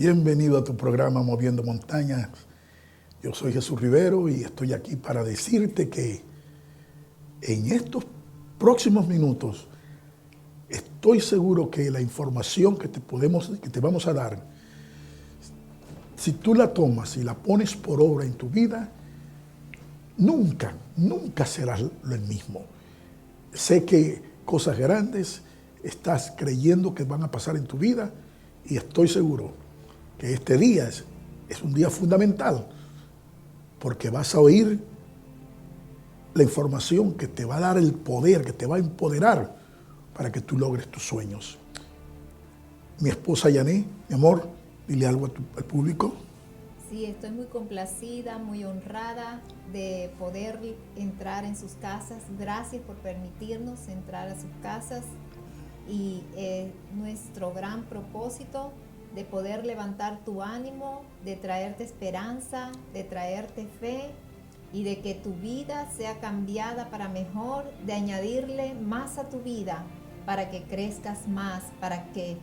Bienvenido a tu programa Moviendo Montañas. Yo soy Jesús Rivero y estoy aquí para decirte que en estos próximos minutos estoy seguro que la información que te vamos a dar, si tú la tomas y la pones por obra en tu vida, nunca serás el mismo. Sé que cosas grandes estás creyendo que van a pasar en tu vida y estoy seguro que este día es un día fundamental porque vas a oír la información que te va a dar el poder, que te va a empoderar para que tú logres tus sueños. Mi esposa Yané, mi amor, dile algo al público. Sí, estoy muy complacida, muy honrada de poder entrar en sus casas. Gracias por permitirnos entrar a sus casas y nuestro gran propósito de poder levantar tu ánimo, de traerte esperanza, de traerte fe y de que tu vida sea cambiada para mejor, de añadirle más a tu vida para que crezcas más, para que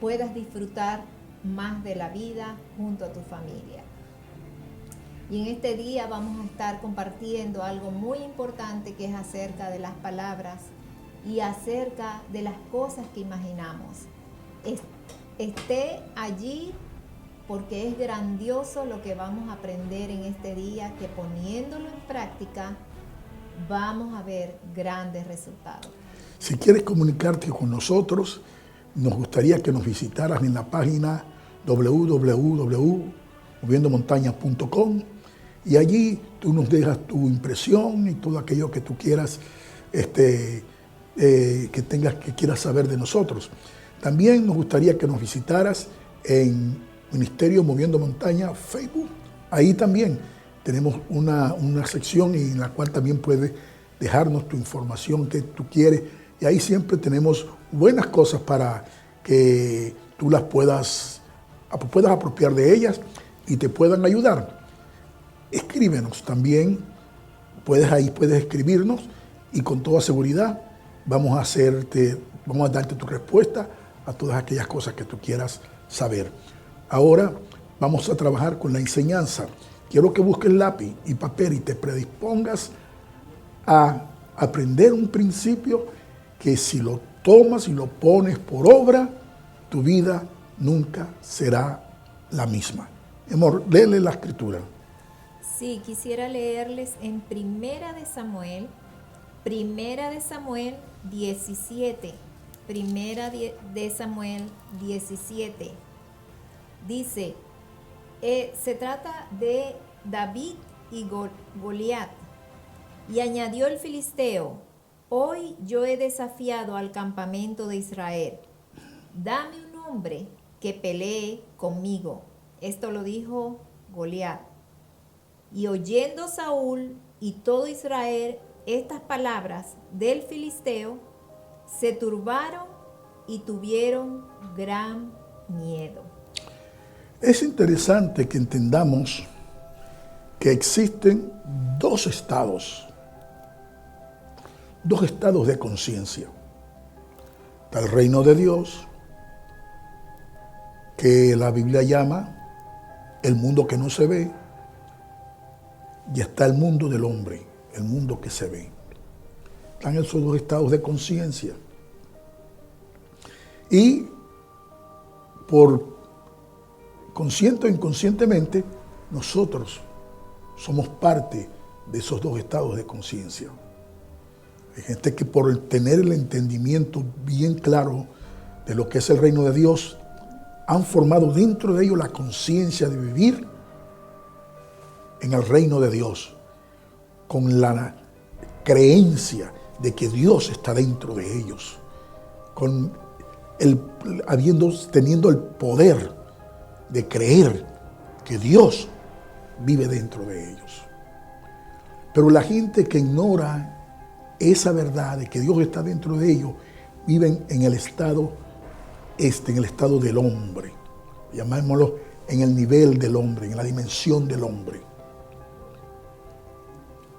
puedas disfrutar más de la vida junto a tu familia. Y en este día vamos a estar compartiendo algo muy importante que es acerca de las palabras y acerca de las cosas que imaginamos. Esté allí porque es grandioso lo que vamos a aprender en este día, que poniéndolo en práctica vamos a ver grandes resultados. Si quieres comunicarte con nosotros, nos gustaría que nos visitaras en la página www.moviendomontañas.com y allí tú nos dejas tu impresión y todo aquello que tú quieras, que quieras saber de nosotros. También nos gustaría que nos visitaras en Ministerio Moviendo Montaña Facebook. Ahí también tenemos una sección en la cual también puedes dejarnos tu información que tú quieres. Y ahí siempre tenemos buenas cosas para que tú las puedas apropiar de ellas y te puedan ayudar. Escríbenos también, puedes escribirnos y con toda seguridad vamos a darte tu respuesta a todas aquellas cosas que tú quieras saber. Ahora vamos a trabajar con la enseñanza. Quiero que busques lápiz y papel y te predispongas a aprender un principio que si lo tomas y lo pones por obra, tu vida nunca será la misma. Amor, léele la escritura. Sí, quisiera leerles en Primera de Samuel 17. Primera de Samuel 17. Dice, se trata de David y Goliat. Y añadió el filisteo, hoy yo he desafiado al campamento de Israel. Dame un hombre que pelee conmigo. Esto lo dijo Goliat. Y oyendo Saúl y todo Israel estas palabras del filisteo, se turbaron y tuvieron gran miedo. Es interesante que entendamos que existen dos estados de conciencia. Está el reino de Dios, que la Biblia llama el mundo que no se ve, y está el mundo del hombre, el mundo que se ve. Están esos dos estados de conciencia. Y por consciente o inconscientemente, nosotros somos parte de esos dos estados de conciencia. Hay gente que por tener el entendimiento bien claro de lo que es el reino de Dios, han formado dentro de ellos la conciencia de vivir en el reino de Dios, con la creencia de que Dios está dentro de ellos, teniendo el poder de creer que Dios vive dentro de ellos. Pero la gente que ignora esa verdad de que Dios está dentro de ellos, viven en el estado del hombre, llamémoslo en el nivel del hombre, en la dimensión del hombre.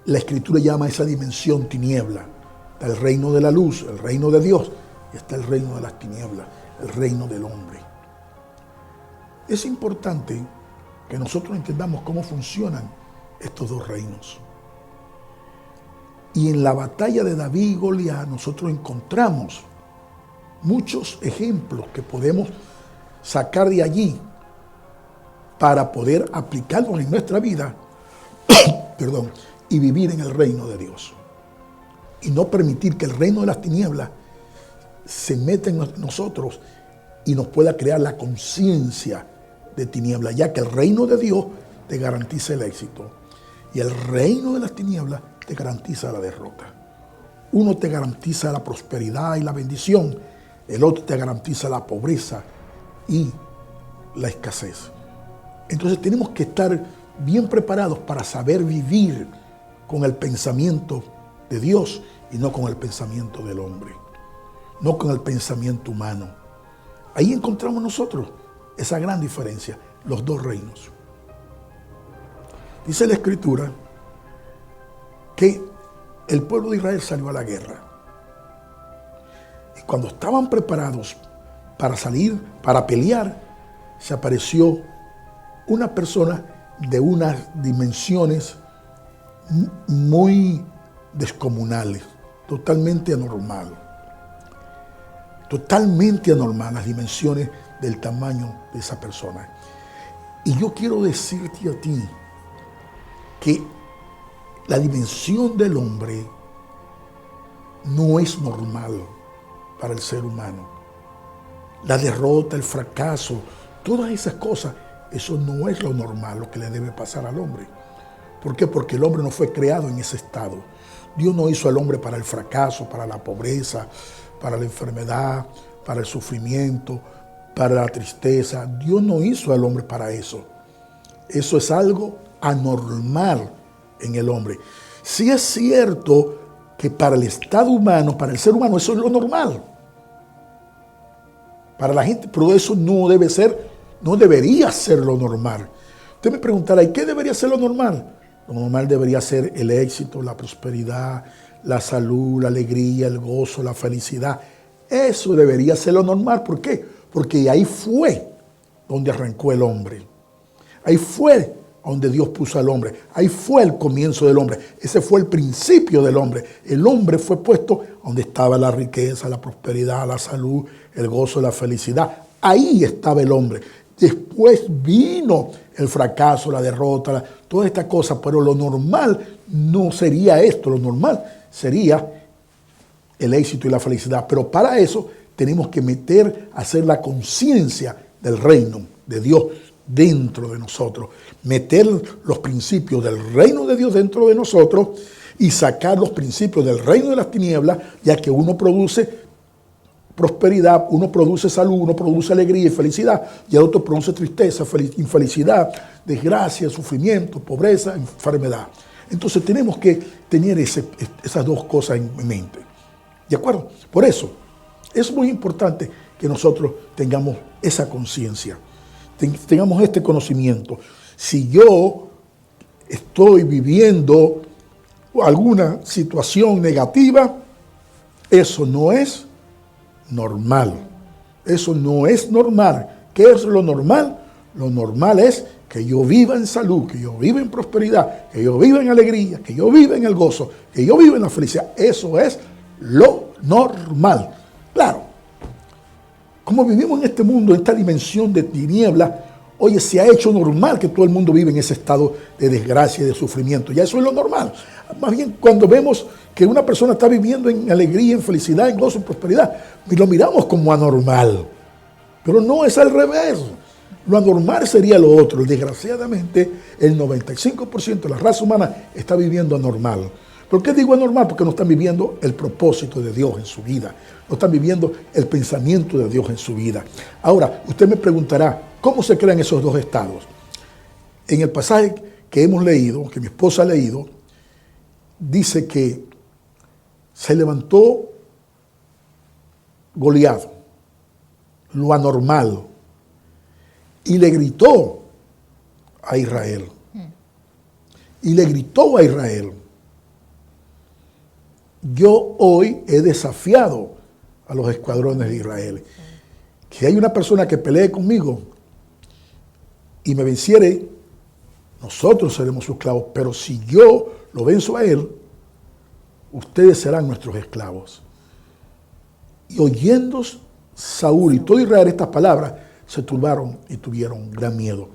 La Escritura llama a esa dimensión tiniebla. Está el reino de la luz, el reino de Dios, y está el reino de las tinieblas, el reino del hombre. Es importante que nosotros entendamos cómo funcionan estos dos reinos. Y en la batalla de David y Goliat nosotros encontramos muchos ejemplos que podemos sacar de allí para poder aplicarlos en nuestra vida perdón, y vivir en el reino de Dios. Y no permitir que el reino de las tinieblas se meta en nosotros y nos pueda crear la conciencia de tinieblas, ya que el reino de Dios te garantiza el éxito y el reino de las tinieblas te garantiza la derrota. Uno te garantiza la prosperidad y la bendición, el otro te garantiza la pobreza y la escasez. Entonces tenemos que estar bien preparados para saber vivir con el pensamiento de Dios y no con el pensamiento del hombre, no con el pensamiento humano. Ahí encontramos nosotros esa gran diferencia, los dos reinos. Dice la Escritura que el pueblo de Israel salió a la guerra. Y cuando estaban preparados para salir, para pelear, se apareció una persona de unas dimensiones muy descomunales, totalmente anormal las dimensiones del tamaño de esa persona. Y yo quiero decirte a ti que la dimensión del hombre no es normal para el ser humano. La derrota, el fracaso, todas esas cosas, eso no es lo normal, lo que le debe pasar al hombre. ¿Por qué? Porque el hombre no fue creado en ese estado. Dios no hizo al hombre para el fracaso, para la pobreza, para la enfermedad, para el sufrimiento, para la tristeza. Dios no hizo al hombre para eso. Eso es algo anormal en el hombre. Sí es cierto que para el estado humano, para el ser humano, eso es lo normal. Para la gente, pero eso no debe ser, no debería ser lo normal. Usted me preguntará, ¿y qué debería ser lo normal? Lo normal debería ser el éxito, la prosperidad, la salud, la alegría, el gozo, la felicidad. Eso debería ser lo normal. ¿Por qué? Porque ahí fue donde arrancó el hombre. Ahí fue donde Dios puso al hombre. Ahí fue el comienzo del hombre. Ese fue el principio del hombre. El hombre fue puesto donde estaba la riqueza, la prosperidad, la salud, el gozo, la felicidad. Ahí estaba el hombre. Después vino el fracaso, la derrota, toda esta cosa, pero lo normal no sería esto. Lo normal sería el éxito y la felicidad. Pero para eso tenemos que hacer la conciencia del reino de Dios dentro de nosotros, meter los principios del reino de Dios dentro de nosotros y sacar los principios del reino de las tinieblas, ya que uno produce prosperidad, uno produce salud, uno produce alegría y felicidad, y el otro produce tristeza, infelicidad, desgracia, sufrimiento, pobreza, enfermedad. Entonces tenemos que tener esas dos cosas en mente. ¿De acuerdo? Por eso es muy importante que nosotros tengamos esa conciencia, tengamos este conocimiento. Si yo estoy viviendo alguna situación negativa, eso no es normal. Eso no es normal. ¿Qué es lo normal? Lo normal es que yo viva en salud, que yo viva en prosperidad, que yo viva en alegría, que yo viva en el gozo, que yo viva en la felicidad. Eso es lo normal. Claro, como vivimos en este mundo, en esta dimensión de tinieblas, oye, se ha hecho normal que todo el mundo vive en ese estado de desgracia y de sufrimiento. Ya eso es lo normal. Más bien, cuando vemos que una persona está viviendo en alegría, en felicidad, en gozo, en prosperidad, y lo miramos como anormal. Pero no es al revés. Lo anormal sería lo otro. Desgraciadamente, el 95% de la raza humana está viviendo anormal. ¿Por qué digo anormal? Porque no están viviendo el propósito de Dios en su vida. No están viviendo el pensamiento de Dios en su vida. Ahora, usted me preguntará, ¿cómo se crean esos dos estados? En el pasaje que hemos leído, que mi esposa ha leído, dice que se levantó Goliat, lo anormal, y le gritó a Israel. Y le gritó a Israel: yo hoy he desafiado a los escuadrones de Israel. Que hay una persona que pelee conmigo, y me venciere, nosotros seremos sus esclavos. Pero si yo lo venzo a él, ustedes serán nuestros esclavos. Y oyendo Saúl y todo Israel estas palabras, se turbaron y tuvieron gran miedo.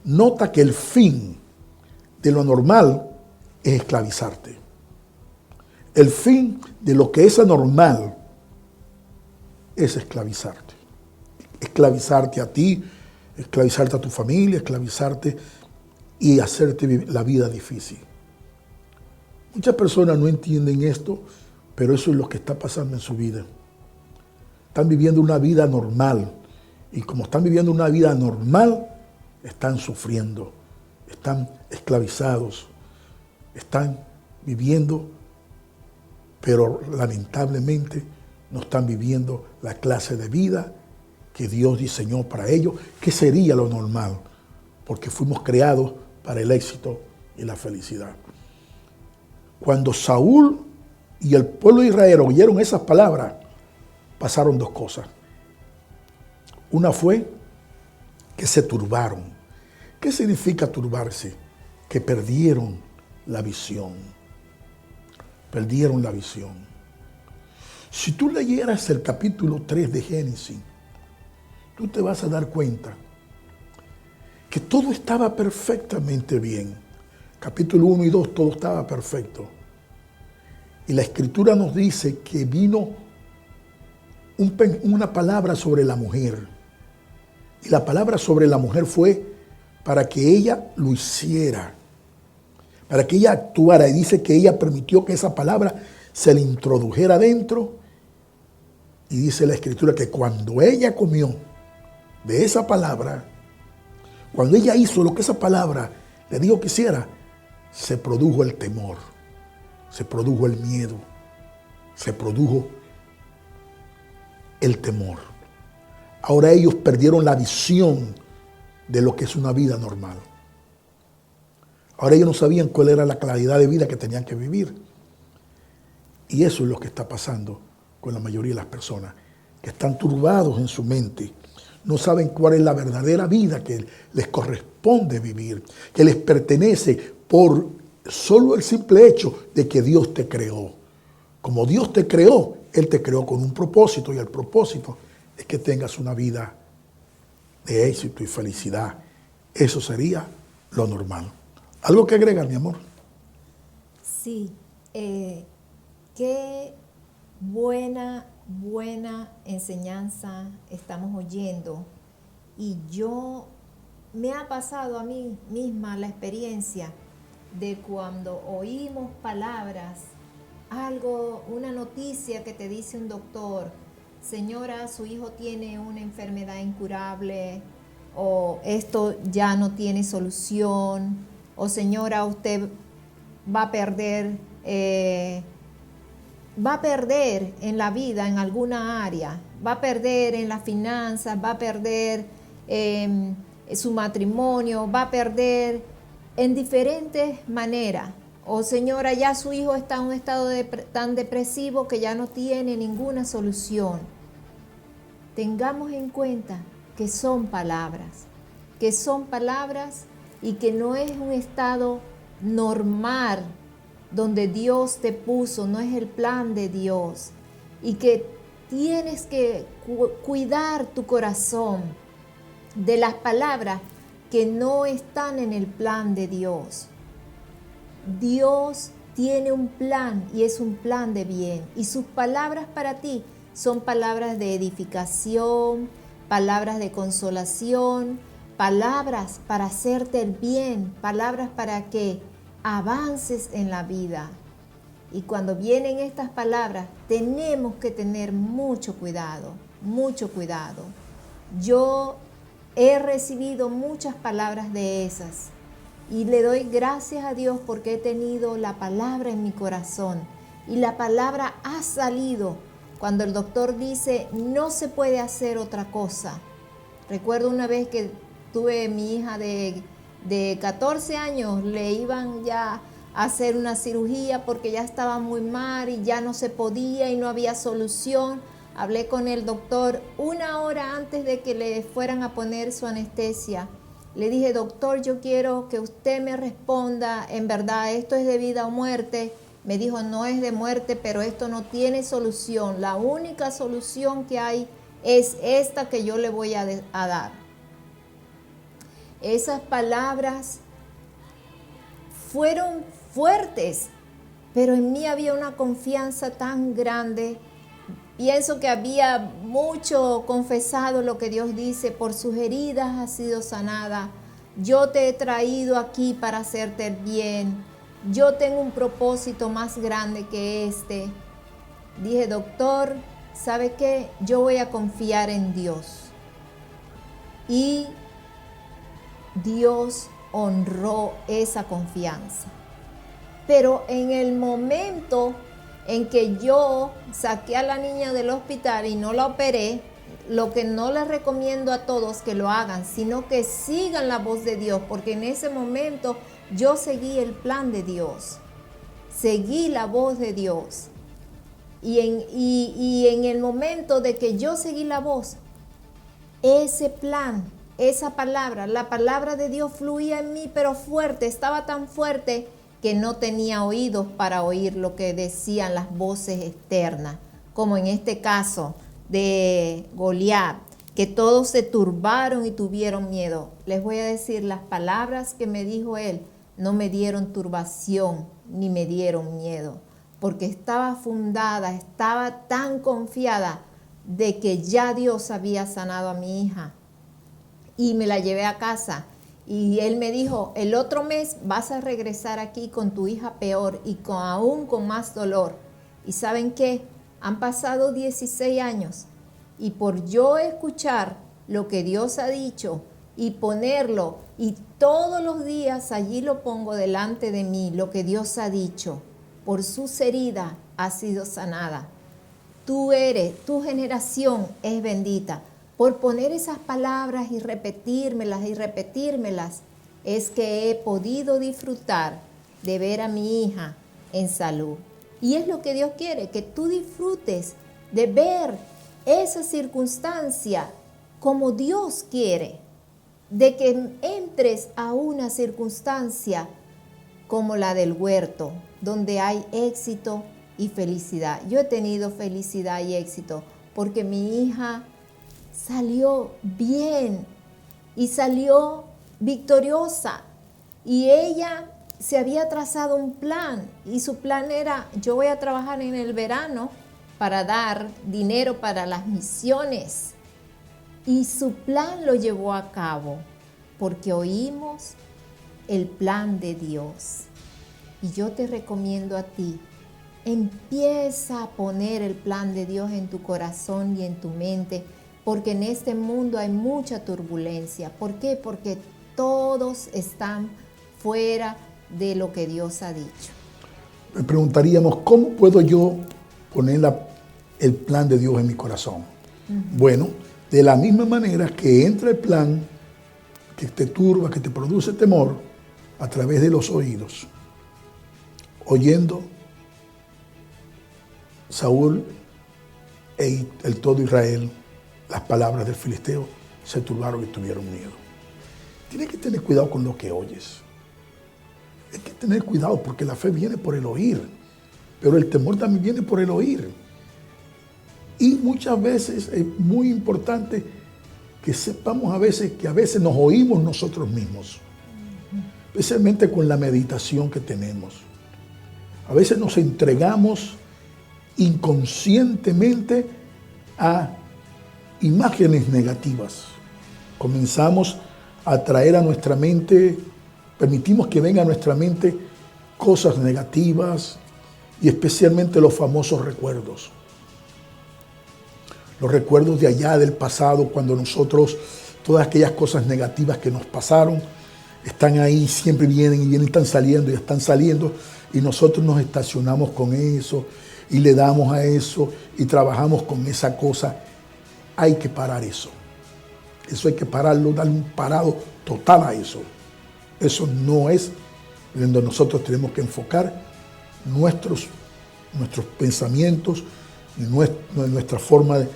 Nota que el fin de lo normal es esclavizarte. El fin de lo que es anormal es esclavizarte. Esclavizarte a ti, esclavizarte a tu familia, esclavizarte y hacerte la vida difícil. Muchas personas no entienden esto, pero eso es lo que está pasando en su vida. Están viviendo una vida normal. Y como están viviendo una vida normal, están sufriendo, están esclavizados, están viviendo, pero lamentablemente no están viviendo la clase de vida que Dios diseñó para ellos, que sería lo normal, porque fuimos creados para el éxito y la felicidad. Cuando Saúl y el pueblo de Israel oyeron esas palabras, pasaron dos cosas. Una fue que se turbaron. ¿Qué significa turbarse? Que perdieron la visión. Perdieron la visión. Si tú leyeras el capítulo 3 de Génesis, tú te vas a dar cuenta que todo estaba perfectamente bien. Capítulo 1 y 2, todo estaba perfecto. Y la Escritura nos dice que vino una palabra sobre la mujer. Y la palabra sobre la mujer fue para que ella lo hiciera, para que ella actuara. Y dice que ella permitió que esa palabra se le introdujera dentro. Y dice la Escritura que cuando ella comió de esa palabra, cuando ella hizo lo que esa palabra le dijo que hiciera, se produjo el temor, se produjo el miedo, se produjo el temor. Ahora ellos perdieron la visión de lo que es una vida normal. Ahora ellos no sabían cuál era la calidad de vida que tenían que vivir. Y eso es lo que está pasando con la mayoría de las personas, que están turbados en su mente. No saben cuál es la verdadera vida que les corresponde vivir, que les pertenece por solo el simple hecho de que Dios te creó. Como Dios te creó, Él te creó con un propósito, y el propósito es que tengas una vida de éxito y felicidad. Eso sería lo normal. ¿Algo que agregar, mi amor? Sí, qué buena enseñanza estamos oyendo. Y me ha pasado a mí misma la experiencia de cuando oímos palabras, una noticia que te dice un doctor: señora, su hijo tiene una enfermedad incurable, o esto ya no tiene solución, o señora, usted va a perder en la vida, en alguna área, va a perder en las finanzas, va a perder su matrimonio, va a perder en diferentes maneras. O señora, ya su hijo está en un estado tan depresivo que ya no tiene ninguna solución. Tengamos en cuenta que son palabras y que no es un estado normal donde Dios te puso, no es el plan de Dios. Y que tienes que cuidar tu corazón de las palabras que no están en el plan de Dios. Dios tiene un plan y es un plan de bien. Y sus palabras para ti son palabras de edificación, palabras de consolación, palabras para hacerte el bien, palabras para que avances en la vida. Y cuando vienen estas palabras, tenemos que tener mucho cuidado, mucho cuidado. Yo he recibido muchas palabras de esas y le doy gracias a Dios porque he tenido la palabra en mi corazón y la palabra ha salido cuando el doctor dice no se puede hacer otra cosa. Recuerdo una vez que tuve mi hija de 14 años, le iban ya a hacer una cirugía porque ya estaba muy mal y ya no se podía y no había solución. Hablé con el doctor 1 hora antes de que le fueran a poner su anestesia Le dije, doctor, yo quiero que usted me responda, en verdad, esto es de vida o muerte. Me dijo, no es de muerte, pero esto no tiene solución. La única solución que hay es esta que yo le voy a dar. Esas palabras fueron fuertes, pero en mí había una confianza tan grande. Pienso que había mucho confesado lo que Dios dice, por sus heridas has sido sanada. Yo te he traído aquí para hacerte el bien. Yo tengo un propósito más grande que este. Dije, doctor, ¿sabe qué? Yo voy a confiar en Dios. Y Dios honró esa confianza. Pero en el momento en que yo saqué a la niña del hospital y no la operé, lo que no les recomiendo a todos que lo hagan, sino que sigan la voz de Dios, porque en ese momento yo seguí el plan de Dios, seguí la voz de Dios. Y en el momento de que yo seguí la voz, ese plan, esa palabra, la palabra de Dios fluía en mí, pero fuerte, estaba tan fuerte que no tenía oídos para oír lo que decían las voces externas, como en este caso de Goliat, que todos se turbaron y tuvieron miedo. Les voy a decir, las palabras que me dijo él no me dieron turbación ni me dieron miedo, porque estaba fundada, estaba tan confiada de que ya Dios había sanado a mi hija. Y me la llevé a casa. Y él me dijo, el otro mes vas a regresar aquí con tu hija peor y aún con más dolor. ¿Y saben qué? Han pasado 16 años y por yo escuchar lo que Dios ha dicho y ponerlo, y todos los días allí lo pongo delante de mí, lo que Dios ha dicho, por sus heridas ha sido sanada. Tu generación es bendita. Por poner esas palabras y repetírmelas, es que he podido disfrutar de ver a mi hija en salud. Y es lo que Dios quiere, que tú disfrutes de ver esa circunstancia como Dios quiere, de que entres a una circunstancia como la del huerto, donde hay éxito y felicidad. Yo he tenido felicidad y éxito porque mi hija salió bien y salió victoriosa, y ella se había trazado un plan, y su plan era, yo voy a trabajar en el verano para dar dinero para las misiones, y su plan lo llevó a cabo porque oímos el plan de Dios. Y yo te recomiendo a ti, empieza a poner el plan de Dios en tu corazón y en tu mente, porque en este mundo hay mucha turbulencia. ¿Por qué? Porque todos están fuera de lo que Dios ha dicho. Me preguntaríamos, ¿cómo puedo yo poner el plan de Dios en mi corazón? Bueno, de la misma manera que entra el plan que te turba, que te produce temor, a través de los oídos. Oyendo, Saúl y el todo Israel, las palabras del filisteo, se turbaron y tuvieron miedo. Tienes que tener cuidado con lo que oyes. Hay que tener cuidado porque la fe viene por el oír, pero el temor también viene por el oír. Y muchas veces es muy importante que sepamos que a veces nos oímos nosotros mismos, especialmente con la meditación que tenemos. A veces nos entregamos inconscientemente a imágenes negativas. Comenzamos a traer a nuestra mente, permitimos que venga a nuestra mente cosas negativas, y especialmente los famosos recuerdos. Los recuerdos de allá del pasado, cuando nosotros, todas aquellas cosas negativas que nos pasaron, están ahí, siempre vienen, están saliendo, y nosotros nos estacionamos con eso, y le damos a eso, y trabajamos con esa cosa. Hay que parar eso. Eso hay que pararlo, darle un parado total a eso. Eso no es donde nosotros tenemos que enfocar nuestros pensamientos y nuestra forma de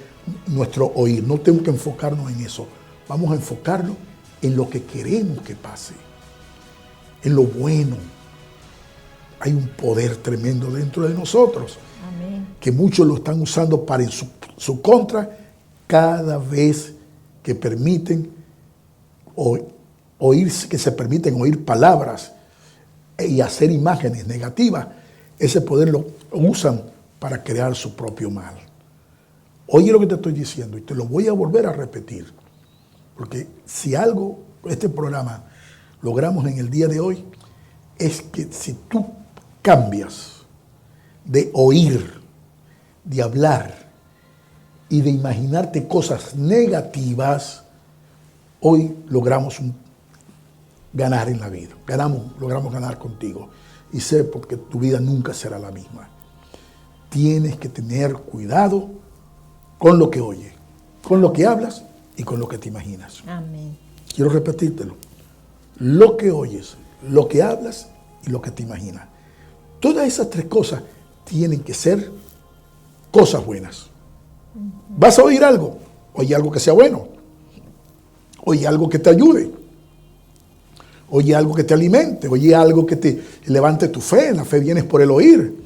nuestro oír. No tenemos que enfocarnos en eso. Vamos a enfocarnos en lo que queremos que pase, en lo bueno. Hay un poder tremendo dentro de nosotros. Amén. Que muchos lo están usando para en su contra cada vez que permiten que se permiten oír palabras y hacer imágenes negativas. Ese poder lo usan para crear su propio mal. Oye lo que te estoy diciendo y te lo voy a volver a repetir, porque si algo, este programa, logramos en el día de hoy, es que si tú cambias de oír, de hablar y de imaginarte cosas negativas, hoy logramos ganar en la vida. Logramos ganar contigo. Y sé porque tu vida nunca será la misma. Tienes que tener cuidado con lo que oyes, con lo que hablas y con lo que te imaginas. Amén. Quiero repetírtelo. Lo que oyes, lo que hablas y lo que te imaginas. Todas esas tres cosas tienen que ser cosas buenas. ¿Vas a oír algo? Oye algo que sea bueno. Oye algo que te ayude. Oye algo que te alimente. Oye algo que te levante tu fe. La fe viene por el oír.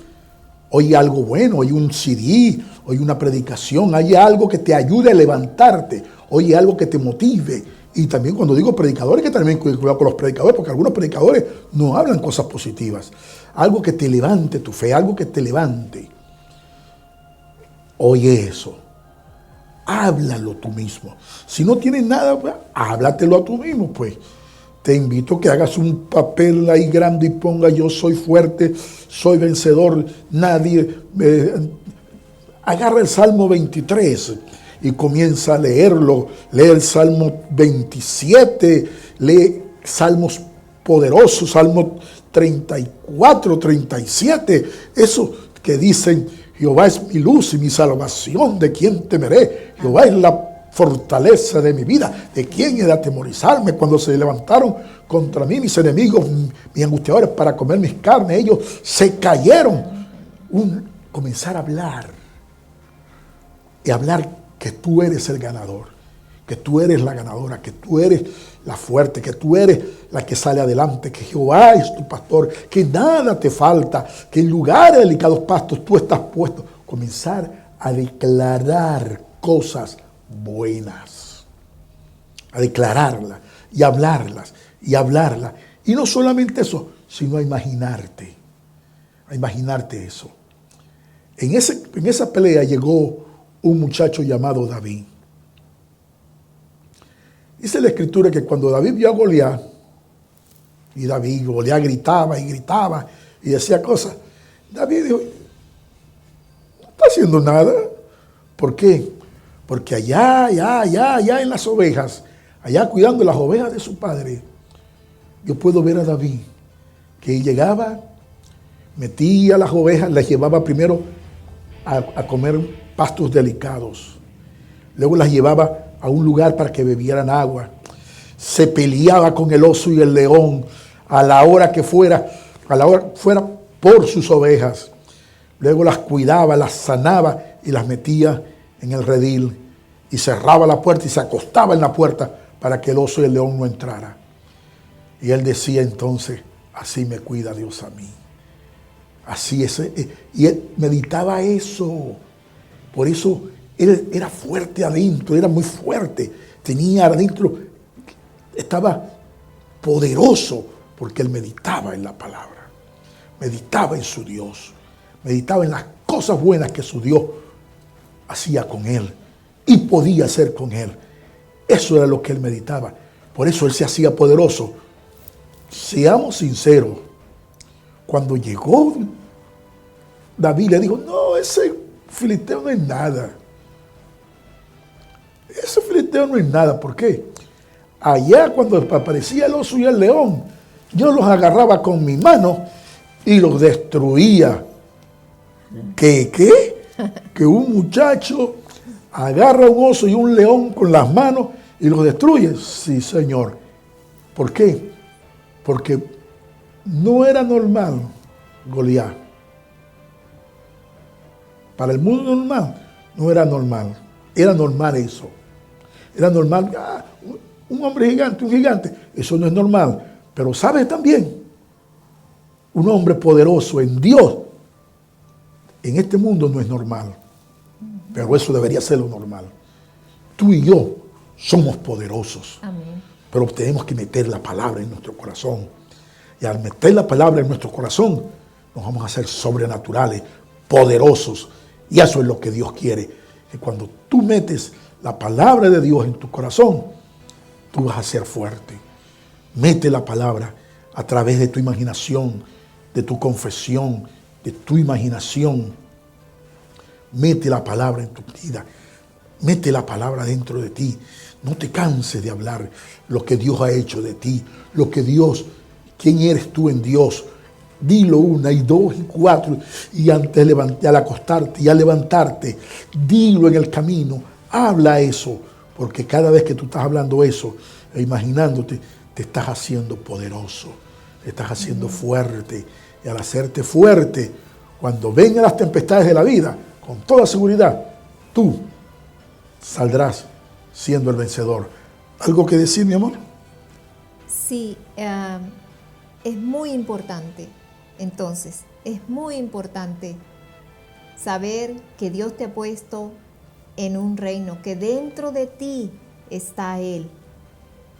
Oye algo bueno. Oye un CD. Oye una predicación. Oye algo que te ayude a levantarte. Oye algo que te motive. Y también cuando digo predicadores, que también cuidado con los predicadores, porque algunos predicadores no hablan cosas positivas. Algo que te levante tu fe. Algo que te levante. Oye eso. Háblalo tú mismo. Si no tienes nada, pues, háblatelo a tú mismo, pues. Te invito a que hagas un papel ahí grande y ponga: yo soy fuerte, soy vencedor, nadie... Agarra el Salmo 23 y comienza a leerlo. Lee el Salmo 27, lee salmos poderosos, Salmo 34, 37, eso que dicen: Jehová es mi luz y mi salvación, ¿de quién temeré? Jehová es la fortaleza de mi vida, ¿de quién he de atemorizarme? Cuando se levantaron contra mí mis enemigos, mis angustiadores, para comer mis carnes, ellos se cayeron. Comenzar a hablar, y hablar que tú eres el ganador, que tú eres la ganadora, que tú eres la fuerte, que tú eres la que sale adelante, que Jehová es tu pastor, que nada te falta, que en lugares de delicados pastos tú estás puesto. Comenzar a declarar cosas buenas, a declararlas y hablarlas y hablarlas. Y no solamente eso, sino a imaginarte eso. En esa pelea llegó un muchacho llamado David. Dice la escritura que cuando David vio a Goliat, y Goliat gritaba y gritaba y decía cosas, David dijo: no está haciendo nada. ¿Por qué? Porque allá en las ovejas, allá cuidando las ovejas de su padre, yo puedo ver a David, que llegaba, metía las ovejas, las llevaba primero a comer pastos delicados. Luego las llevaba a un lugar para que bebieran agua. Se peleaba con el oso y el león a la hora que fuera, por sus ovejas. Luego las cuidaba, las sanaba y las metía en el redil. Y cerraba la puerta y se acostaba en la puerta para que el oso y el león no entraran. Y él decía entonces: así me cuida Dios a mí. Así es. Y él meditaba eso. Por eso él era fuerte adentro, era muy fuerte. Tenía adentro, estaba poderoso, porque él meditaba en la palabra. Meditaba en su Dios. Meditaba en las cosas buenas que su Dios hacía con él y podía hacer con él. Eso era lo que él meditaba. Por eso él se hacía poderoso. Seamos sinceros. Cuando llegó David, le dijo: no, ese filisteo no es nada. Ese filisteo no es nada. ¿Por qué? Allá cuando aparecía el oso y el león, yo los agarraba con mi mano y los destruía. ¿Qué? Que un muchacho agarra un oso y un león con las manos y los destruye. Sí, Señor. ¿Por qué? Porque no era normal Goliat. Para el mundo normal, no era normal. Era normal eso. Era normal un hombre gigante, un gigante. Eso no es normal. Pero ¿sabes también? Un hombre poderoso en Dios, en este mundo no es normal. Pero eso debería ser lo normal. Tú y yo somos poderosos. Amén. Pero tenemos que meter la palabra en nuestro corazón. Y al meter la palabra en nuestro corazón, nos vamos a hacer sobrenaturales, poderosos. Y eso es lo que Dios quiere. Que cuando tú metes la palabra de Dios en tu corazón, tú vas a ser fuerte. Mete la palabra a través de tu imaginación, de tu confesión, de tu imaginación. Mete la palabra en tu vida. Mete la palabra dentro de ti. No te canses de hablar lo que Dios ha hecho de ti, lo que Dios, quién eres tú en Dios. Dilo 1 y 2 y 4 y antes de al acostarte y al levantarte, dilo en el camino, habla eso, porque cada vez que tú estás hablando eso e imaginándote, te estás haciendo poderoso, te estás haciendo fuerte. Y al hacerte fuerte, cuando vengan las tempestades de la vida, con toda seguridad, tú saldrás siendo el vencedor. ¿Algo que decir, mi amor? Sí, es muy importante. Entonces, es muy importante saber que Dios te ha puesto en un reino, que dentro de ti está Él,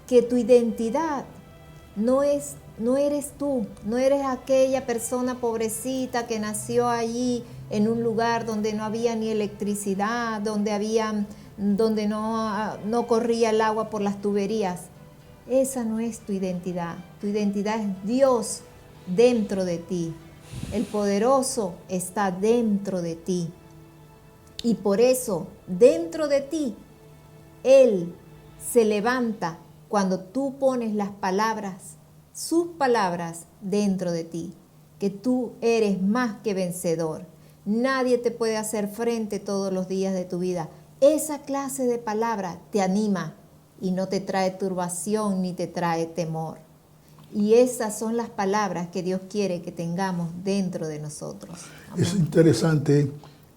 que tu identidad no eres tú, no eres aquella persona pobrecita que nació allí en un lugar donde no había ni electricidad, donde no corría el agua por las tuberías. Esa no es tu identidad. Tu identidad es Dios dentro de ti. El poderoso está dentro de ti. Y por eso, dentro de ti, Él se levanta cuando tú pones las palabras, sus palabras dentro de ti, que tú eres más que vencedor. Nadie te puede hacer frente todos los días de tu vida. Esa clase de palabra te anima y no te trae turbación ni te trae temor. Y esas son las palabras que Dios quiere que tengamos dentro de nosotros. Amén. Es interesante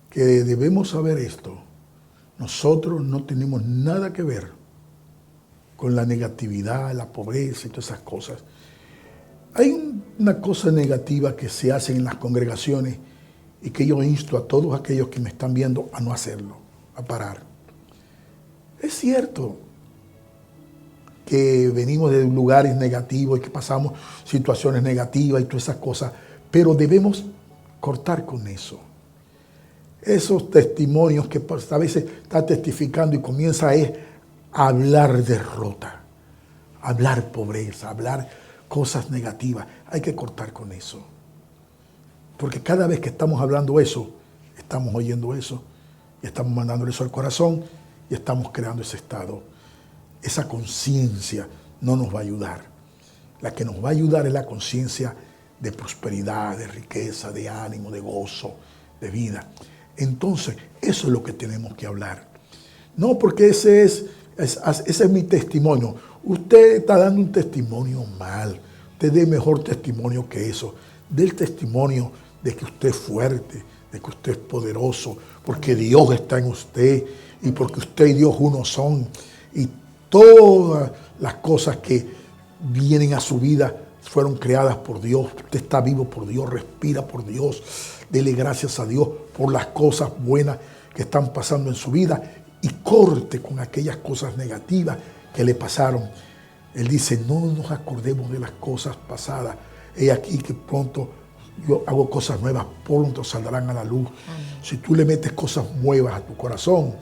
que debemos saber esto. Nosotros no tenemos nada que ver con la negatividad, la pobreza y todas esas cosas. Hay una cosa negativa que se hace en las congregaciones y que yo insto a todos aquellos que me están viendo a no hacerlo, a parar. Es cierto que venimos de lugares negativos y que pasamos situaciones negativas y todas esas cosas, pero debemos cortar con eso. Esos testimonios que a veces está testificando y comienza a hablar derrota, a hablar pobreza, a hablar cosas negativas. Hay que cortar con eso. Porque cada vez que estamos hablando eso, estamos oyendo eso, y estamos mandando eso al corazón y estamos creando ese estado. Esa conciencia no nos va a ayudar. La que nos va a ayudar es la conciencia de prosperidad, de riqueza, de ánimo, de gozo, de vida. Entonces, eso es lo que tenemos que hablar. No porque ese es mi testimonio. Usted está dando un testimonio mal. Usted dé mejor testimonio que eso. Dé el testimonio de que usted es fuerte, de que usted es poderoso, porque Dios está en usted y porque usted y Dios uno son. Y todas las cosas que vienen a su vida fueron creadas por Dios. Usted está vivo por Dios, respira por Dios. Dele gracias a Dios por las cosas buenas que están pasando en su vida y corte con aquellas cosas negativas que le pasaron. Él dice, no nos acordemos de las cosas pasadas. He aquí que pronto yo hago cosas nuevas, pronto saldrán a la luz. Amén. Si tú le metes cosas nuevas a tu corazón,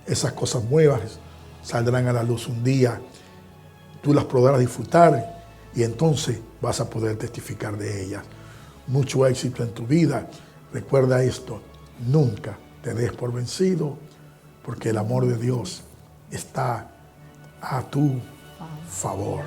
esas cosas nuevas saldrán a la luz un día. Tú las podrás disfrutar y entonces vas a poder testificar de ellas. Mucho éxito en tu vida. Recuerda esto, nunca te des por vencido, porque el amor de Dios está a tu favor.